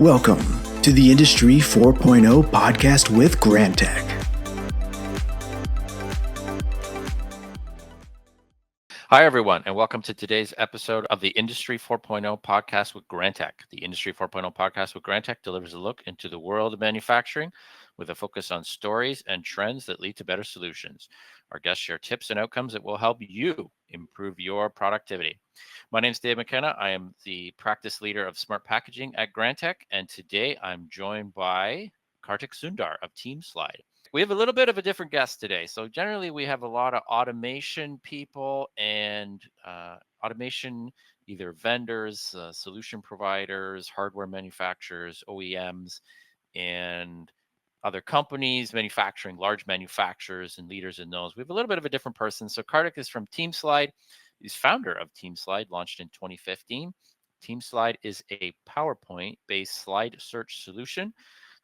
Welcome to the Industry 4.0 podcast with Grantek. Hi, everyone, and welcome to today's episode of the Industry 4.0 podcast with Grantek. The Industry 4.0 podcast with Grantek delivers a look into the world of manufacturing with a focus on stories and trends that lead to better solutions. Our guests share tips and outcomes that will help you improve your productivity. My name is Dave McKenna. I am the practice leader of smart packaging at Grantek, and today I'm joined by Kartik Sundar of TeamSlide. We have a little bit of a different guest today. So generally we have a lot of automation people and automation, either vendors, solution providers, hardware manufacturers, OEMs, and other companies, manufacturing, large manufacturers and leaders in those. We have a little bit of a different person. So Kartik is from TeamSlide. He's founder of TeamSlide, launched in 2015. TeamSlide is a PowerPoint-based slide search solution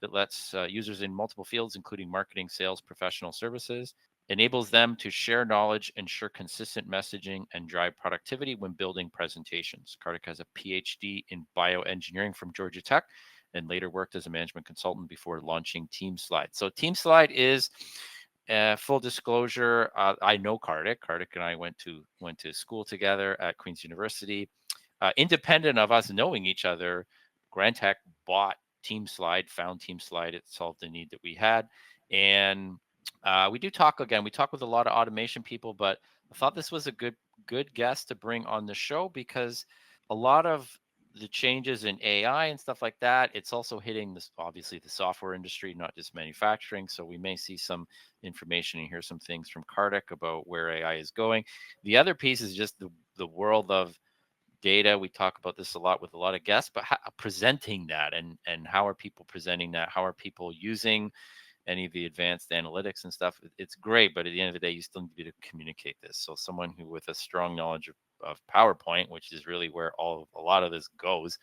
that lets users in multiple fields, including marketing, sales, professional services, enables them to share knowledge, ensure consistent messaging, and drive productivity when building presentations. Kartik has a PhD in Bioengineering from Georgia Tech and later worked as a management consultant before launching TeamSlide. So TeamSlide is, full disclosure, I know Kartik. Kartik and I went to school together at Queen's University. Independent of us knowing each other, Grantek bought TeamSlide, found TeamSlide. It solved the need that we had. And we talk with a lot of automation people, but I thought this was a good guest to bring on the show because a lot of the changes in AI and stuff like that, it's also hitting this, obviously the software industry, not just manufacturing. So we may see some information and hear some things from Kartik about where AI is going. The other piece is just the world of data. We talk about this a lot with a lot of guests, but presenting that and how are people presenting that? How are people using any of the advanced analytics and stuff? It's great, but at the end of the day, you still need to communicate this. So someone who with a strong knowledge of PowerPoint, which is really where a lot of this goes,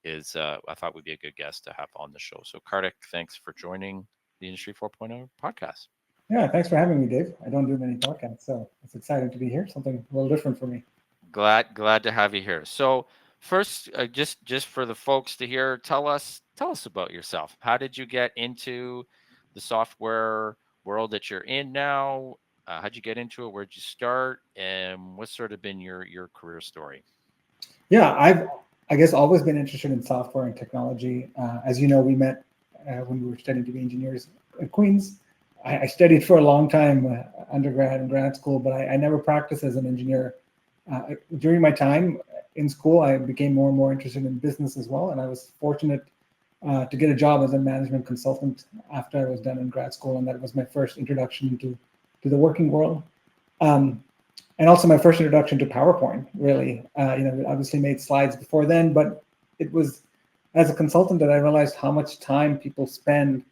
is I thought would be a good guest to have on the show. So Kartik, thanks for joining the Industry 4.0 podcast. Yeah, thanks for having me, Dave. I don't do many podcasts, so it's exciting to be here. Something a little different for me. Glad to have you here. So first, just for the folks to hear, tell us about yourself. How did you get into the software world that you're in now? How'd you get into it? Where'd you start? And what's sort of been your career story? Yeah, I guess always been interested in software and technology. As you know, we met when we were studying to be engineers at Queen's. I studied for a long time, undergrad and grad school, but I never practiced as an engineer. During my time in school, I became more and more interested in business as well, and I was fortunate to get a job as a management consultant after I was done in grad school, and that was my first introduction to the working world, and also my first introduction to PowerPoint. Really, we obviously made slides before then, but it was as a consultant that I realized how much time people spend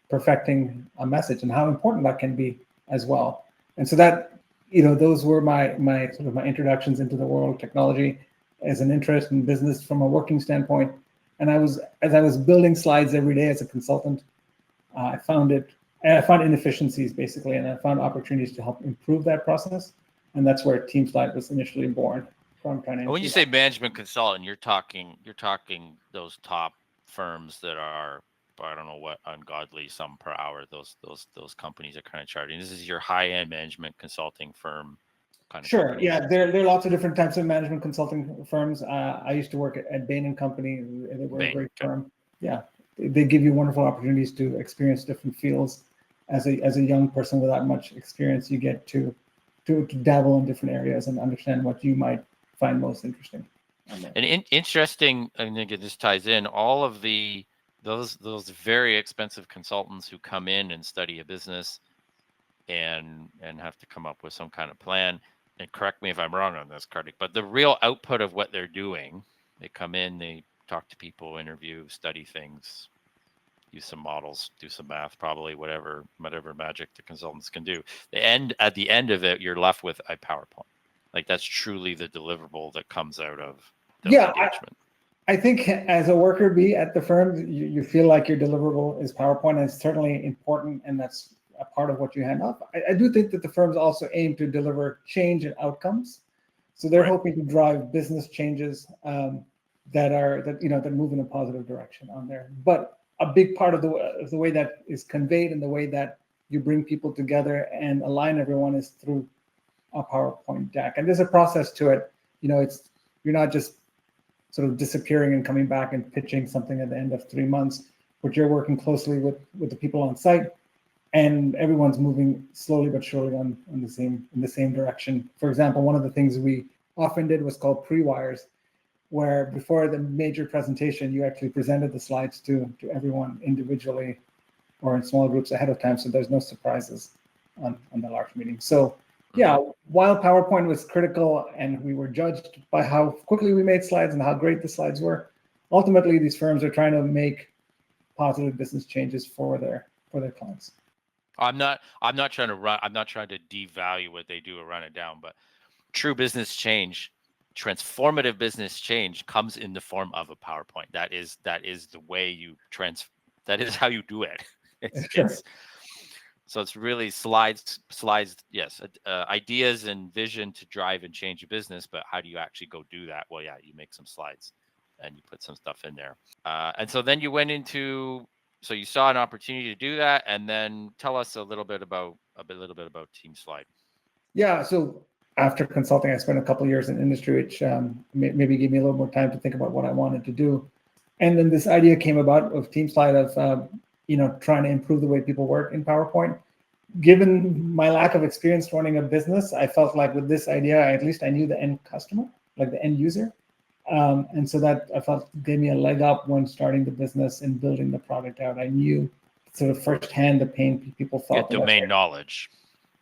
perfecting a message and how important that can be as well. And so that, those were my sort of my introductions into the world of technology as an interest in business from a working standpoint. And as I was building slides every day as a consultant, I found inefficiencies basically, and I found opportunities to help improve that process. And that's where TeamSlide was initially born from. When you say management consultant, you're talking those top firms that are, I don't know what ungodly sum per hour those companies are kind of charging. This is your high-end management consulting firm kind of. Sure. Companies. Yeah, there are lots of different types of management consulting firms. I used to work at Bain & Company. They were a great firm. Yeah, they give you wonderful opportunities to experience different fields. As a young person without much experience, you get to dabble in different areas and understand what you might find most interesting. And interesting, I think this ties in all of those very expensive consultants who come in and study a business and have to come up with some kind of plan. And correct me if I'm wrong on this, Kartik, but the real output of what they're doing, they come in, they talk to people, interview, study things, use some models, do some math, probably whatever magic the consultants can do. At the end of it, you're left with a PowerPoint. Like that's truly the deliverable that comes out of the engagement. I think as a worker bee at the firm, you feel like your deliverable is PowerPoint, and it's certainly important, and that's a part of what you hand off. I do think that the firms also aim to deliver change and outcomes. So they're hoping to drive business changes that move in a positive direction on there. But a big part of the way that is conveyed and the way that you bring people together and align everyone is through a PowerPoint deck. And there's a process to it. You're not just sort of disappearing and coming back and pitching something at the end of 3 months, but you're working closely with the people on site, and everyone's moving slowly but surely in the same direction. For example, one of the things we often did was called pre-wires, where before the major presentation, you actually presented the slides to everyone individually or in small groups ahead of time, so there's no surprises on the large meeting. So yeah, while PowerPoint was critical and we were judged by how quickly we made slides and how great the slides were, ultimately these firms are trying to make positive business changes for their clients. I'm not trying to devalue what they do or run it down, but true business change, transformative business change comes in the form of a PowerPoint. That is the way that is how you do it. So it's really slides, yes, ideas and vision to drive and change your business, but how do you actually go do that? Well, yeah, you make some slides and you put some stuff in there. And so then you went into, so you saw an opportunity to do that, and then tell us a little bit about TeamSlide. Yeah, so after consulting, I spent a couple of years in industry, which maybe gave me a little more time to think about what I wanted to do. And then this idea came about of TeamSlide of trying to improve the way people work in PowerPoint. Given my lack of experience running a business, I felt like with this idea, at least I knew the end customer, like the end user. And so that I felt gave me a leg up when starting the business and building the product out. I knew sort of firsthand the pain people felt. Get domain knowledge.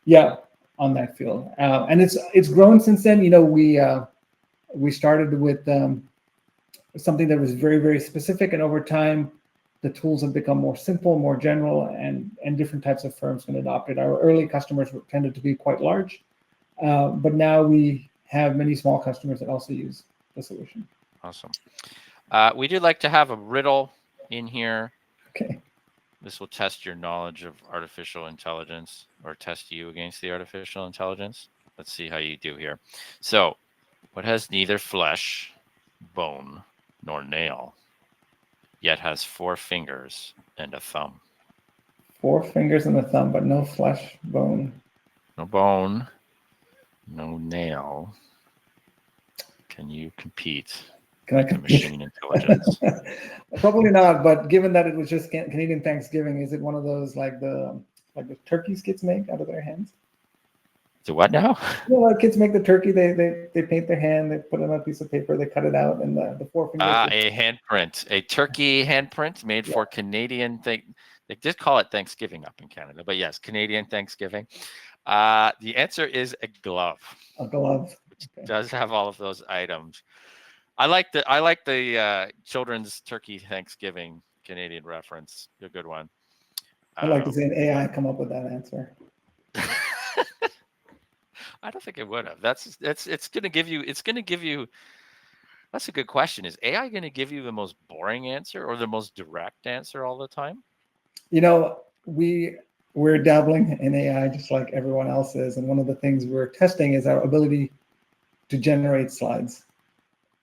Yeah, on that field. And it's grown since then. We started with something that was very, very specific, and over time, the tools have become more simple, more general, and different types of firms can adopt it. Our early customers tended to be quite large, but now we have many small customers that also use the solution. Awesome. We do like to have a riddle in here. Okay. This will test your knowledge of artificial intelligence, or test you against the artificial intelligence. Let's see how you do here. So, what has neither flesh, bone, nor nail, yet has 4 fingers and a thumb? 4 fingers and a thumb, but no flesh, bone. No bone, no nail. Can you compete? Can I compete? Machine intelligence? Probably not. But given that it was just Canadian Thanksgiving, is it one of those like the turkeys kids make out of their hands? So what now? Kids make the turkey. They paint their hand. They put it on a piece of paper. They cut it out, and the 4 fingers. A handprint, a turkey handprint made for Canadian. They just call it Thanksgiving up in Canada, but yes, Canadian Thanksgiving. The answer is a glove. A glove. Which does have all of those items. I like the children's turkey Thanksgiving Canadian reference. A good one. I'd like to see an AI come up with that answer. I don't think it would have. It's going to give you. That's a good question. Is AI going to give you the most boring answer or the most direct answer all the time? We're dabbling in AI just like everyone else is, and one of the things we're testing is our ability to generate slides.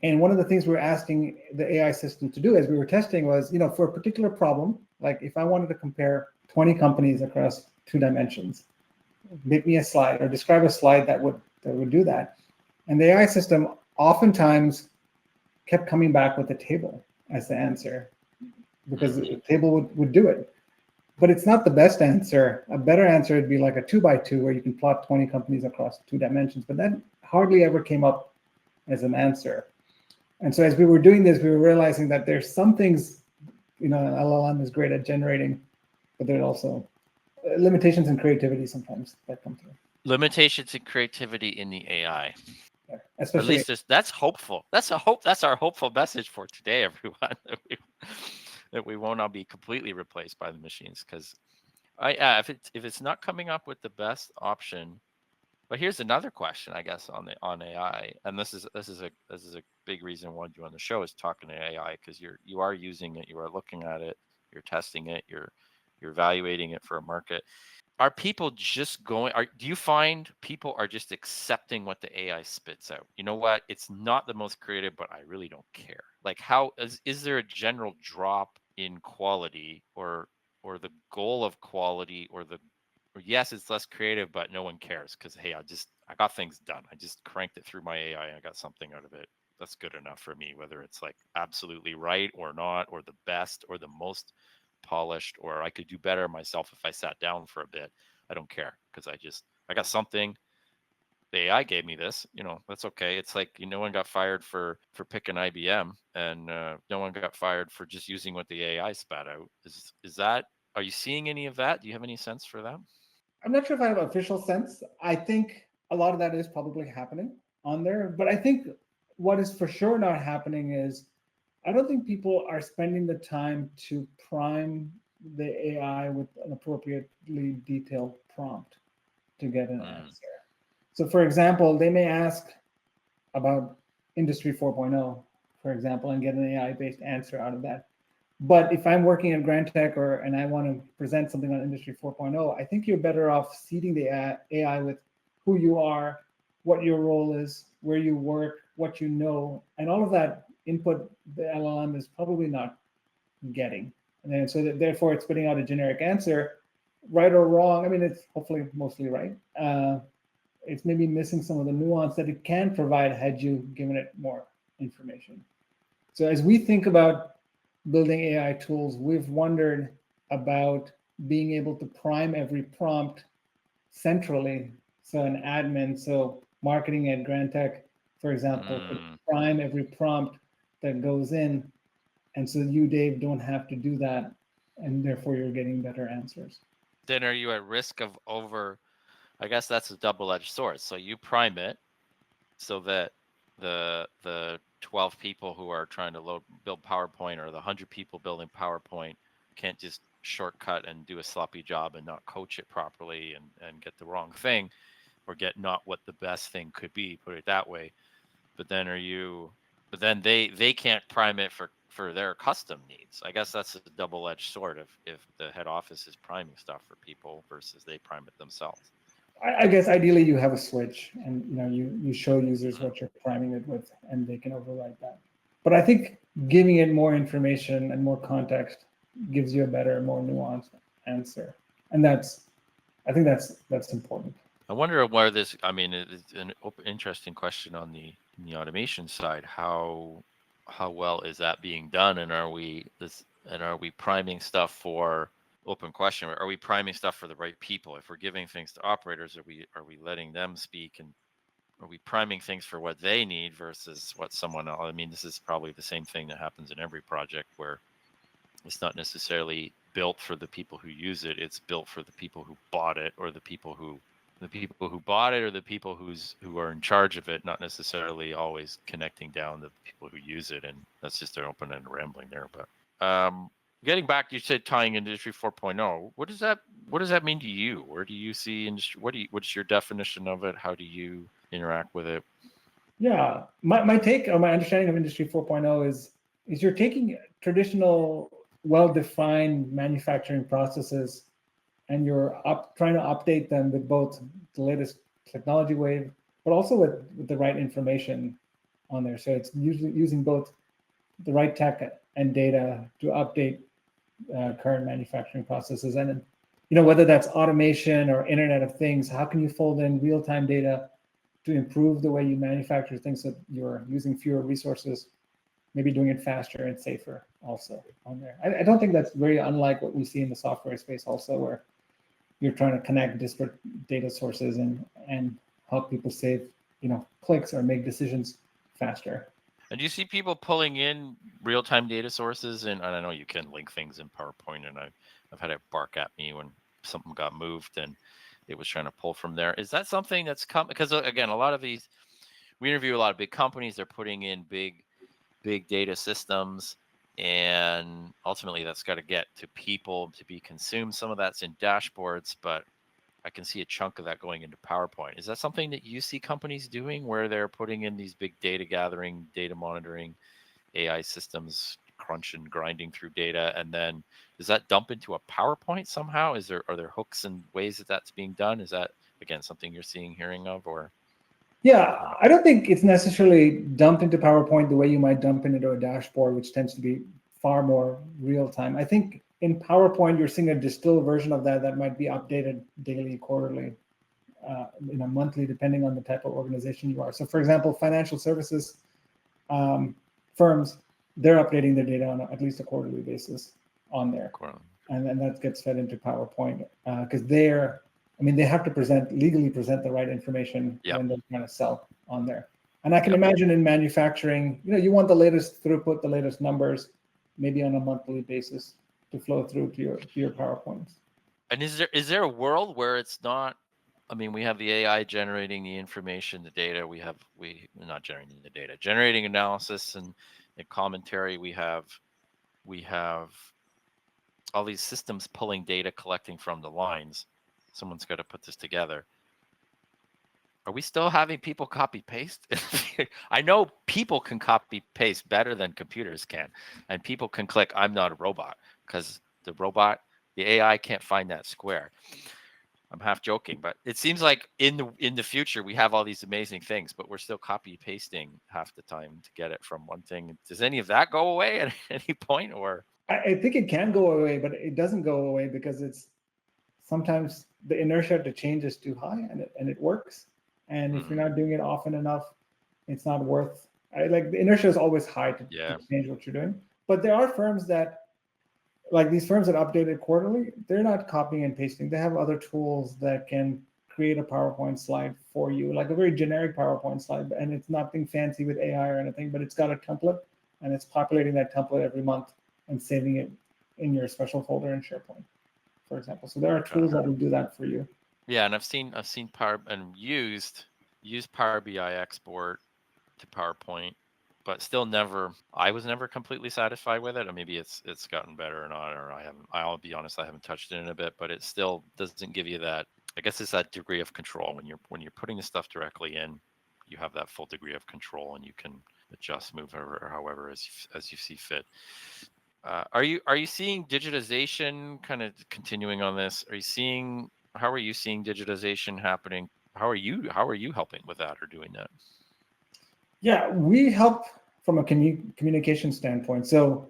And one of the things we're asking the AI system to do as we were testing was, for a particular problem, like if I wanted to compare 20 companies across 2 dimensions, make me a slide or describe a slide that would do that. And the AI system oftentimes kept coming back with a table as the answer, because the table would do it. But it's not the best answer. A better answer would be like a 2x2 where you can plot 20 companies across 2 dimensions, but that hardly ever came up as an answer. And so as we were doing this, we were realizing that there's some things, LLM is great at generating, but there are also limitations in creativity sometimes that come through. Limitations in creativity in the AI. Yeah, especially, at least that's hopeful. That's our hopeful message for today, everyone. That we won't all be completely replaced by the machines, because if it's not coming up with the best option. But here's another question, I guess, on AI, and this is a big reason why you on the show is talking to AI, because you are using it, you are looking at it, you're testing it, you're evaluating it for a market. are people just going, do you find people are just accepting what the AI spits out? You know what? It's not the most creative, but I really don't care. Like, how is there a general drop in quality, or the goal of quality, or yes, it's less creative, but no one cares because, hey, I got things done. I just cranked it through my AI and I got something out of it. That's good enough for me, whether it's like absolutely right or not, or the best or the most polished, or I could do better myself if I sat down for a bit. I don't care because I got something. The AI gave me this, that's okay. It's like, no one got fired for picking IBM, and no one got fired for just using what the AI spat out. Is that, are you seeing any of that? Do you have any sense for that? I'm not sure if I have official sense. I think a lot of that is probably happening on there, but I think what is for sure not happening is I don't think people are spending the time to prime the AI with an appropriately detailed prompt to get an answer. So, for example, they may ask about Industry 4.0, for example, and get an AI-based answer out of that. But if I'm working at Grantek and I want to present something on Industry 4.0, I think you're better off seeding the AI with who you are, what your role is, where you work, what you know, and all of that input the LLM is probably not getting. And then, so that therefore it's spitting out a generic answer, right or wrong. I mean, it's hopefully mostly right. It's maybe missing some of the nuance that it can provide had you given it more information. So as we think about building AI tools, we've wondered about being able to prime every prompt centrally. So an admin, so marketing at Grantek, for example, could prime every prompt that goes in. And so you, Dave, don't have to do that. And therefore you're getting better answers. Then are you at risk of I guess that's a double-edged sword. So you prime it so that the 12 people who are trying to build PowerPoint, or the 100 people building PowerPoint, can't just shortcut and do a sloppy job and not coach it properly and get the wrong thing, or get not what the best thing could be, put it that way. But then they can't prime it for their custom needs. I guess that's a double-edged sword if the head office is priming stuff for people versus they prime it themselves. I guess ideally you have a switch, and you show users what you're priming it with, and they can override that. But I think giving it more information and more context gives you a better, more nuanced answer, and I think that's important. I wonder where this. I mean, it's an interesting question on the automation side. How well is that being done, and are we priming stuff for? Open question. Are we priming stuff for the right people? If we're giving things to operators, are we letting them speak, and are we priming things for what they need versus what someone else? I mean, this is probably the same thing that happens in every project, where it's not necessarily built for the people who use it. It's built for the people who bought it, or the people who bought it, or the people who are in charge of it, not necessarily always connecting down to the people who use it. And that's just an open-ended rambling there. But getting back, you said tying Industry 4.0. What does that mean to you? Where do you see industry? What's your definition of it? How do you interact with it? Yeah, my take or my understanding of Industry 4.0 is you're taking traditional, well-defined manufacturing processes, and you're trying to update them with both the latest technology wave, but also with the right information on there. So it's usually using both the right tech and data to update current manufacturing processes. And whether that's automation or Internet of Things, how can you fold in real-time data to improve the way you manufacture things so you're using fewer resources, maybe doing it faster and safer also on there. I don't think that's very unlike what we see in the software space also, where you're trying to connect disparate data sources and help people save clicks or make decisions faster. And do you see people pulling in real-time data sources? And I know you can link things in PowerPoint, and I've had it bark at me when something got moved and it was trying to pull from there. Is that something that's come? Because again, a lot of these, we interview a lot of big companies. They're putting in big data systems, and ultimately that's got to get to people to be consumed. Some of that's in dashboards, but I can see a chunk of that going into PowerPoint. Is that something that you see companies doing, where they're putting in these big data gathering, data monitoring, AI systems, crunching, grinding through data, and then does that dump into a PowerPoint somehow? Are there hooks and ways that that's being done? Is that again something you're hearing of, or? Yeah, I don't think it's necessarily dumped into PowerPoint the way you might dump it into a dashboard, which tends to be far more real time. I think in PowerPoint, you're seeing a distilled version of that might be updated daily, quarterly, monthly, depending on the type of organization you are. So for example, financial services firms, they're updating their data on at least a quarterly basis on there. And then that gets fed into PowerPoint because they have to legally present the right information when they're trying to sell on there. And I can imagine in manufacturing, you want the latest throughput, the latest numbers, maybe on a monthly basis to flow through to your PowerPoints. And is there a world where it's not? I mean, we have the AI generating the information, the data. We not generating the data, generating analysis and commentary. We have all these systems pulling data, collecting from the lines. Someone's got to put this together. Are we still having people copy paste? I know people can copy paste better than computers can, and people can click "I'm not a robot" because the AI can't find that square. I'm half joking, but it seems like in the future we have all these amazing things, but we're still copy pasting half the time to get it from one thing. Does any of that go away at any point, or? I think it can go away, but it doesn't go away because it's sometimes the inertia to change is too high, and it works. And if you're not doing it often enough, it's not worth. The inertia is always high to change what you're doing. But there are firms that, like these firms that update it quarterly, they're not copying and pasting. They have other tools that can create a PowerPoint slide for you, like a very generic PowerPoint slide, and it's nothing fancy with AI or anything, but it's got a template, and it's populating that template every month and saving it in your special folder in SharePoint, for example. So there are tools that will do that for you. Yeah, and I've seen Power and used Power BI export to PowerPoint, but still I was never completely satisfied with it. Or maybe it's gotten better or not, or I'll be honest, I haven't touched it in a bit, but it still doesn't give you that. I guess it's that degree of control when you're putting the stuff directly in. You have that full degree of control, and you can adjust, move, or however as you see fit. Are you seeing digitization? Kind of continuing on this, how are you seeing digitization happening? How are you helping with that or doing that? Yeah, we help from a communication standpoint. So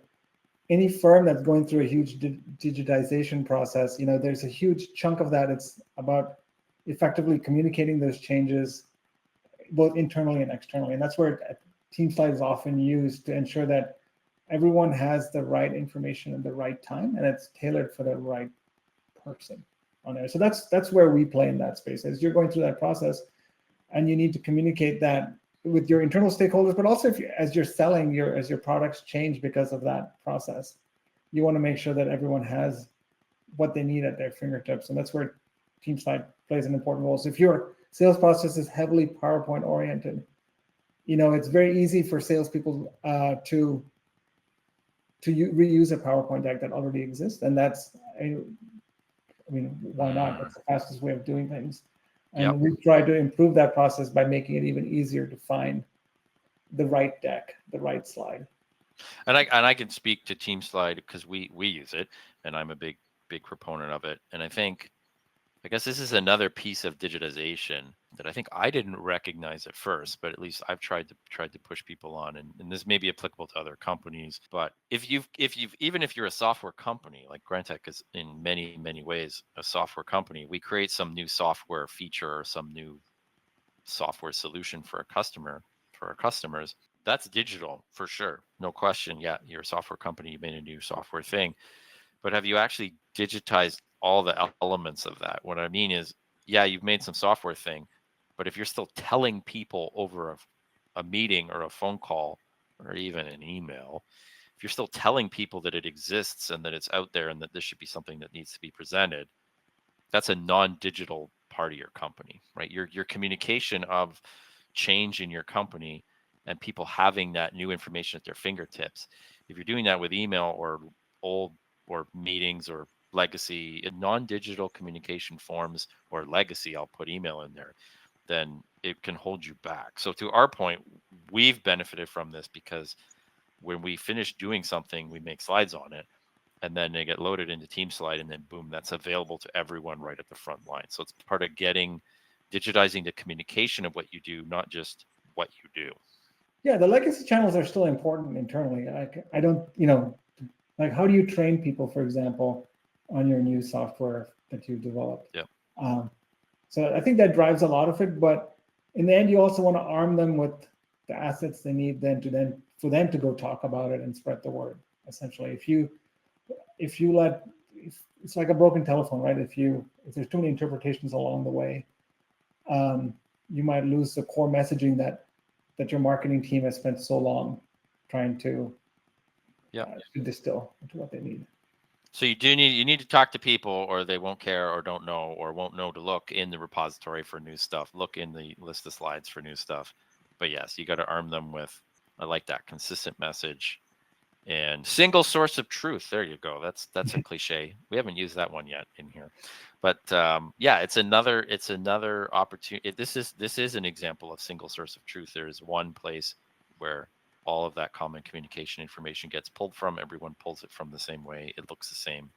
any firm that's going through a huge digitization process, there's a huge chunk of that. It's about effectively communicating those changes both internally and externally. And that's where TeamSlide is often used to ensure that everyone has the right information at the right time, and it's tailored for the right person on there. So that's where we play in that space. As you're going through that process, and you need to communicate that with your internal stakeholders, but also as you're selling, as your products change because of that process, you want to make sure that everyone has what they need at their fingertips, and that's where TeamSlide plays an important role. So if your sales process is heavily PowerPoint oriented, it's very easy for salespeople to reuse a PowerPoint deck that already exists, and why not? That's the fastest way of doing things. And we try to improve that process by making it even easier to find the right deck, the right slide. And I can speak to TeamSlide because we use it, and I'm a big proponent of it. And I guess this is another piece of digitization that I think I didn't recognize at first, but at least I've tried to push people on, and this may be applicable to other companies. But even if you're a software company, like Grantek is in many, many ways a software company, we create some new software feature or some new software solution for our customers. That's digital for sure. No question. Yeah, you're a software company, you made a new software thing. But have you actually digitized all the elements of that? What I mean is, yeah, you've made some software thing, but if you're still telling people over a meeting or a phone call or even an email, if you're still telling people that it exists and that it's out there and that this should be something that needs to be presented, that's a non-digital part of your company, right? Your communication of change in your company and people having that new information at their fingertips. If you're doing that with email or old or meetings or legacy in non-digital communication forms or legacy, I'll put email in there, then it can hold you back. So to our point, we've benefited from this because when we finish doing something, we make slides on it, and then they get loaded into TeamSlide, and then boom, that's available to everyone right at the front line. So it's part of digitizing the communication of what you do, not just what you do. Yeah, the legacy channels are still important internally. I don't, you know, like how do you train people, for example, on your new software that you've developed? Yeah. So I think that drives a lot of it, but in the end, you also want to arm them with the assets they need for them to go talk about it and spread the word. Essentially, if it's like a broken telephone, right? If there's too many interpretations along the way, you might lose the core messaging that your marketing team has spent so long trying to distill into what they need. So you need to talk to people, or they won't care, or don't know, or won't know to look in the repository for new stuff, look in the list of slides for new stuff. But yes, you got to arm them with, I like that, consistent message and single source of truth. There you go. That's a cliche. We haven't used that one yet in here, but yeah, it's another opportunity. This is an example of single source of truth. There is one place where all of that common communication information gets pulled from. Everyone pulls it from the same way. It looks the same.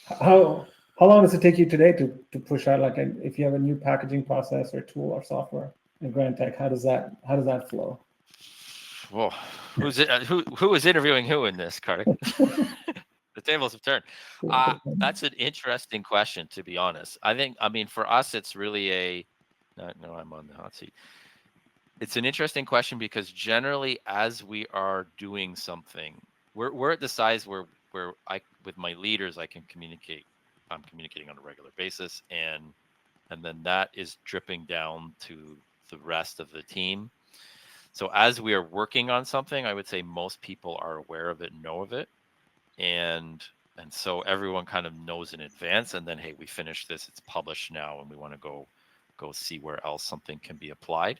How long does it take you today to push out, like if you have a new packaging process or tool or software in Grantek, how does that flow? Well, who is interviewing who in this, Kartik? The tables have turned. That's an interesting question, to be honest. I mean, for us, it's really no, I'm on the hot seat. It's an interesting question because generally, as we are doing something, we're at the size where with my leaders, I can communicate. I'm communicating on a regular basis, and then that is dripping down to the rest of the team. So as we are working on something, I would say most people are aware of it, know of it, and so everyone kind of knows in advance. And then, hey, we finished this; it's published now, and we want to go see where else something can be applied.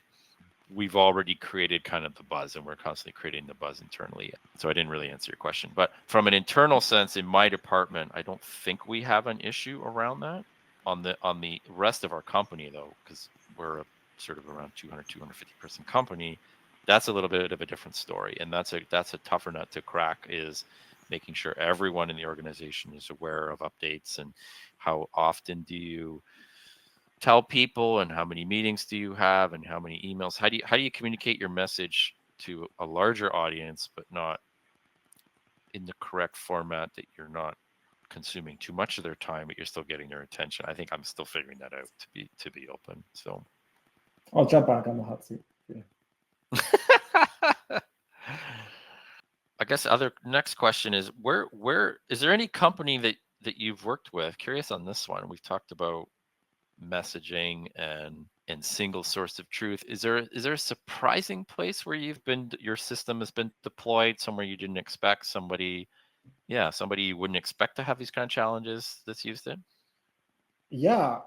We've already created kind of the buzz, and we're constantly creating the buzz internally. So I didn't really answer your question, but from an internal sense in my department, I don't think we have an issue around that. On the rest of our company, though, because we're a sort of around 250 person company, that's a little bit of a different story, and that's a tougher nut to crack, is making sure everyone in the organization is aware of updates, and how often do you tell people, and how many meetings do you have, and how many emails? How do you communicate your message to a larger audience, but not in the correct format, that you're not consuming too much of their time, but you're still getting their attention? I think I'm still figuring that out, to be open. So I'll jump back on the hot seat. Yeah. I guess next question is, where is there any company that you've worked with? Curious on this one. We've talked about messaging and single source of truth. Is there a surprising place where your system has been deployed, somewhere you didn't expect, somebody you wouldn't expect to have these kind of challenges that's used it? Yeah,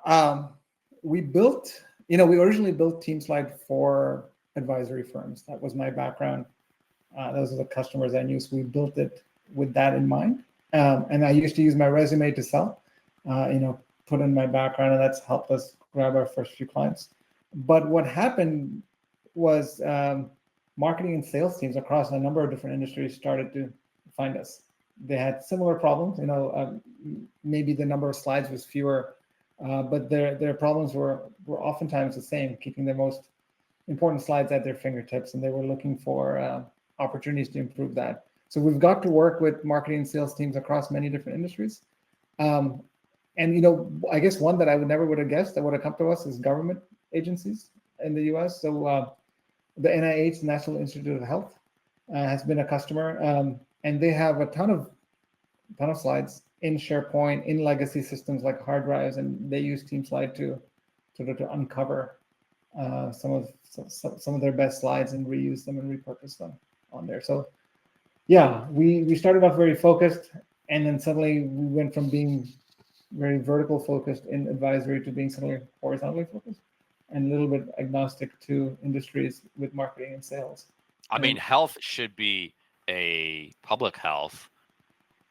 we originally built TeamSlide for advisory firms. That was my background. Those are the customers I knew, so we built it with that in mind. And I used to use my resume to sell, put in my background, and that's helped us grab our first few clients. But what happened was marketing and sales teams across a number of different industries started to find us. They had similar problems. Maybe the number of slides was fewer, but their problems were oftentimes the same, keeping the most important slides at their fingertips, and they were looking for opportunities to improve that. So we've got to work with marketing and sales teams across many different industries. And I guess one that I never would have guessed that would have come to us is government agencies in the U.S. So the NIH, National Institute of Health, has been a customer, and they have a ton of slides in SharePoint, in legacy systems like hard drives, and they use TeamSlide to uncover some of their best slides and reuse them and repurpose them on there. So yeah, we started off very focused, and then suddenly we went from being very vertical focused in advisory to being suddenly horizontally focused and a little bit agnostic to industries with marketing and sales. I mean, health should be a public health.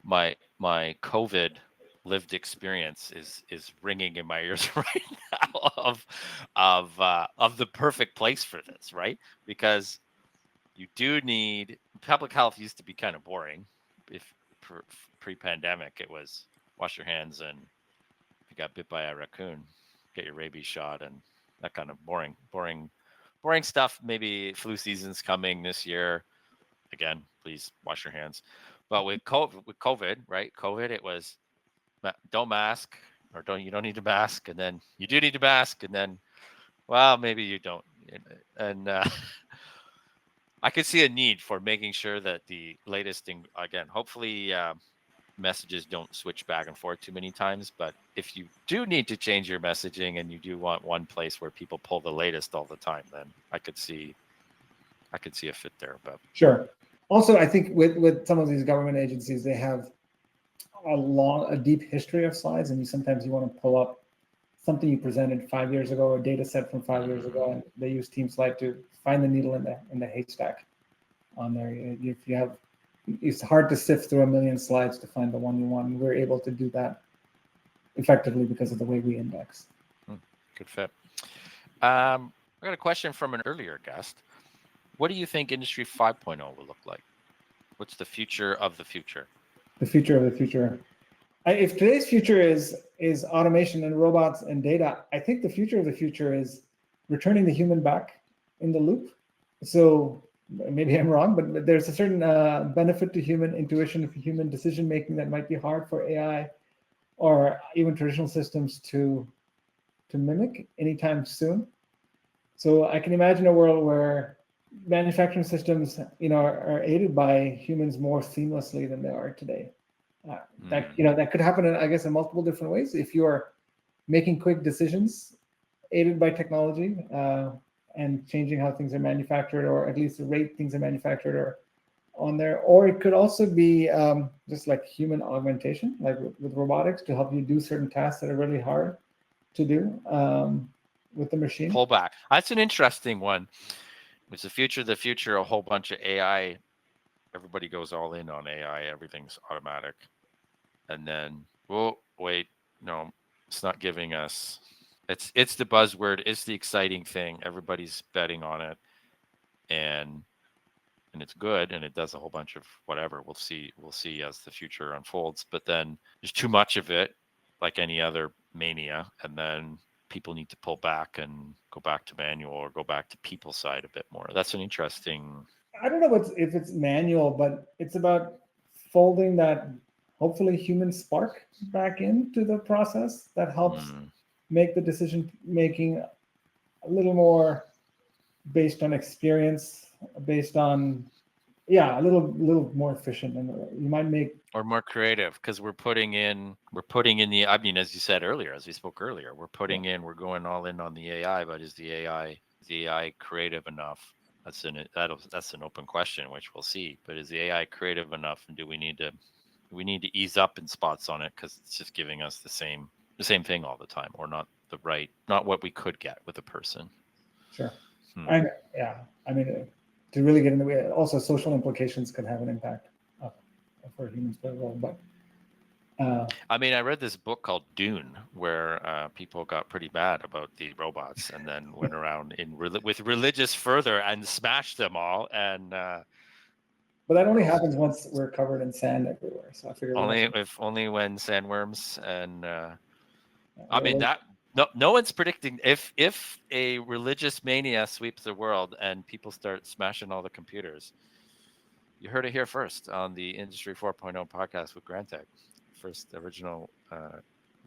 My COVID lived experience is ringing in my ears right now of the perfect place for this, right? Because you do need public health used to be kind of boring. If pre-pandemic, it was wash your hands, and if you got bit by a raccoon, get your rabies shot, and that kind of boring stuff. Maybe flu season's coming this year. Again, please wash your hands. But with COVID, right? COVID, it was don't mask, or you don't need to mask, and then you do need to mask, and then, well, maybe you don't. And I could see a need for making sure that the latest thing, again, hopefully messages don't switch back and forth too many times. But if you do need to change your messaging and you do want one place where people pull the latest all the time, then I could see a fit there. But sure. Also, I think with some of these government agencies, they have a deep history of slides, and sometimes you want to pull up something you presented 5 years ago, a data set from 5 years ago, and they use TeamSlide to find the needle in the haystack on there. If you have, it's hard to sift through a million slides to find the one you want, and we're able to do that effectively because of the way we index. Good fit. I got a question from an earlier guest. What do you think Industry 5.0 will look like? What's the future of the future? The future of the future. If today's future is automation and robots and data, I think the future of the future is returning the human back in the loop. So maybe I'm wrong, but there's a certain benefit to human intuition, human decision making that might be hard for AI or even traditional systems to mimic anytime soon. So I can imagine a world where manufacturing systems, are aided by humans more seamlessly than they are today. That could happen, in multiple different ways. If you are making quick decisions aided by technology and changing how things are manufactured, or at least the rate things are manufactured or on there, or it could also be just like human augmentation, like with robotics, to help you do certain tasks that are really hard to do with the machine. Pull back. That's an interesting one. It's the future, a whole bunch of AI. Everybody goes all in on AI. Everything's automatic. And then, well, wait, no, it's not giving us. It's the buzzword. It's the exciting thing. Everybody's betting on it, and it's good, and it does a whole bunch of whatever. We'll see as the future unfolds. But then there's too much of it, like any other mania, and then people need to pull back and go back to manual or go back to people side a bit more. That's an interesting. I don't know if it's manual, but it's about folding that hopefully human spark back into the process that helps make the decision making a little more based on experience, based on a little more efficient, and you might make or more creative, because we're putting in the, I mean, as you said earlier, as we spoke earlier, we're going all in on the AI, but is the AI creative enough? That's an open question, which we'll see. But is the AI creative enough, and do we need to ease up in spots on it, because it's just giving us the same thing all the time, or not what we could get with a person? Sure. To really get into it, also social implications could have an impact for humans as well. But I read this book called Dune, where people got pretty mad about the robots, and then went around with religious fervor and smashed them all. And but that only happens once we're covered in sand everywhere. So I figure only when sandworms and no one's predicting if a religious mania sweeps the world and people start smashing all the computers. You heard it here first on the Industry 4.0 podcast with Grantek. First original,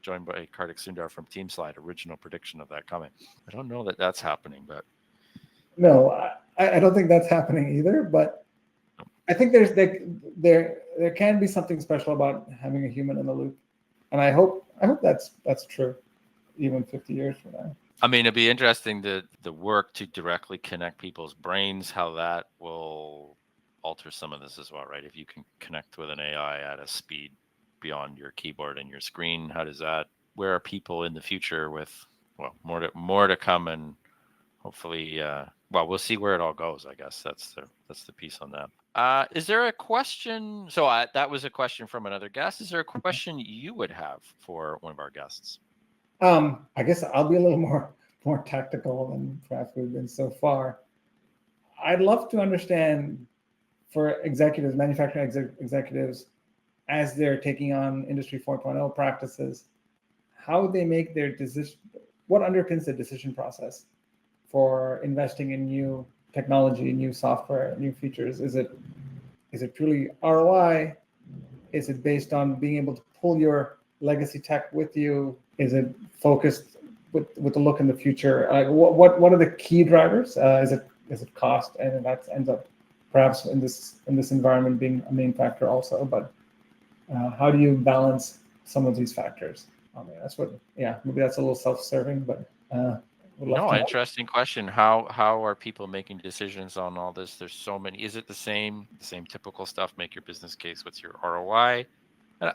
joined by Kartik Sundar from TeamSlide, original prediction of that coming. I don't know that that's happening, but no, I don't think that's happening either. But I think there can be something special about having a human in the loop, and I hope that's true, even 50 years from now. It'd be interesting the work to directly connect people's brains, how that will alter some of this as well, right? If you can connect with an AI at a speed beyond your keyboard and your screen, how does that? Where are people in the future with? Well, more to come, and hopefully, we'll see where it all goes. I guess that's the piece on that. Is there a question? So that was a question from another guest. Is there a question you would have for one of our guests? I guess I'll be a little more tactical than perhaps we've been so far. I'd love to understand for executives, manufacturing executives, as they're taking on Industry 4.0 practices, how they make their decision, what underpins the decision process for investing in new technology, new software, new features. Is it truly ROI? Is it based on being able to pull your legacy tech with you? Is it focused with the look in the future? What are the key drivers? Is it cost? And that ends up perhaps in this environment being a main factor also. But how do you balance some of these factors? That's what. Yeah, maybe that's a little self-serving, but. No, interesting question. How are people making decisions on all this? There's so many. Is it the same typical stuff? Make your business case. What's your ROI? And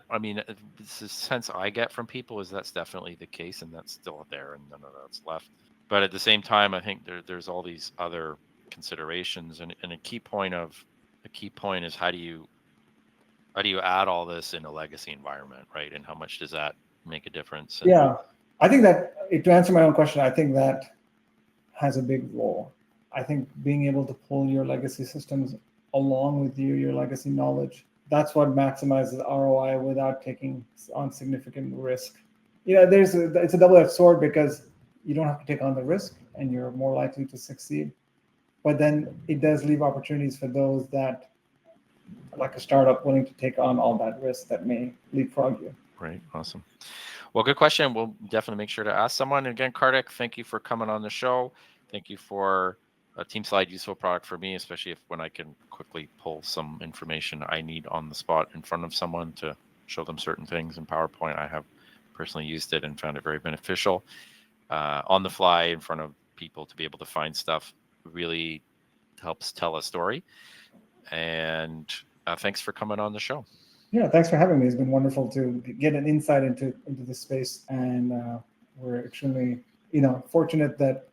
I mean, the sense I get from people is that's definitely the case, and that's still there, and none of that's left. But at the same time, I think there's all these other considerations, and a key point is how do you add all this in a legacy environment, right? And how much does that make a difference? And, yeah. I think that, to answer my own question, I think that has a big role. I think being able to pull your legacy systems along with you, your legacy knowledge, that's what maximizes ROI without taking on significant risk. It's a double-edged sword because you don't have to take on the risk and you're more likely to succeed. But then it does leave opportunities for those that, like a startup, willing to take on all that risk that may leapfrog you. Right. Awesome. Well, good question. We'll definitely make sure to ask someone. And again, Kartik, thank you for coming on the show. Thank you for a TeamSlide, useful product for me, especially when I can quickly pull some information I need on the spot in front of someone to show them certain things in PowerPoint. I have personally used it and found it very beneficial. On the fly in front of people to be able to find stuff really helps tell a story. And thanks for coming on the show. Yeah, thanks for having me. It's been wonderful to get an insight into this space, and we're extremely, fortunate that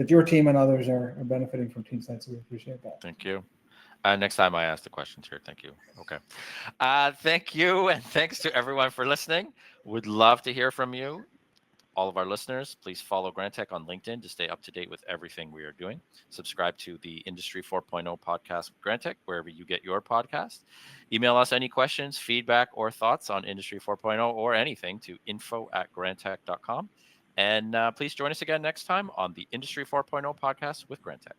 your team and others are benefiting from TeamSlide. So we appreciate that. Thank you. Next time I ask the questions here. Thank you. Okay. Thank you, and thanks to everyone for listening. Would love to hear from you. All of our listeners, please follow Grantek on LinkedIn to stay up to date with everything we are doing. Subscribe to the Industry 4.0 podcast with Grantek, wherever you get your podcast. Email us any questions, feedback, or thoughts on Industry 4.0 or anything to info@grantek.com. And please join us again next time on the Industry 4.0 podcast with Grantek.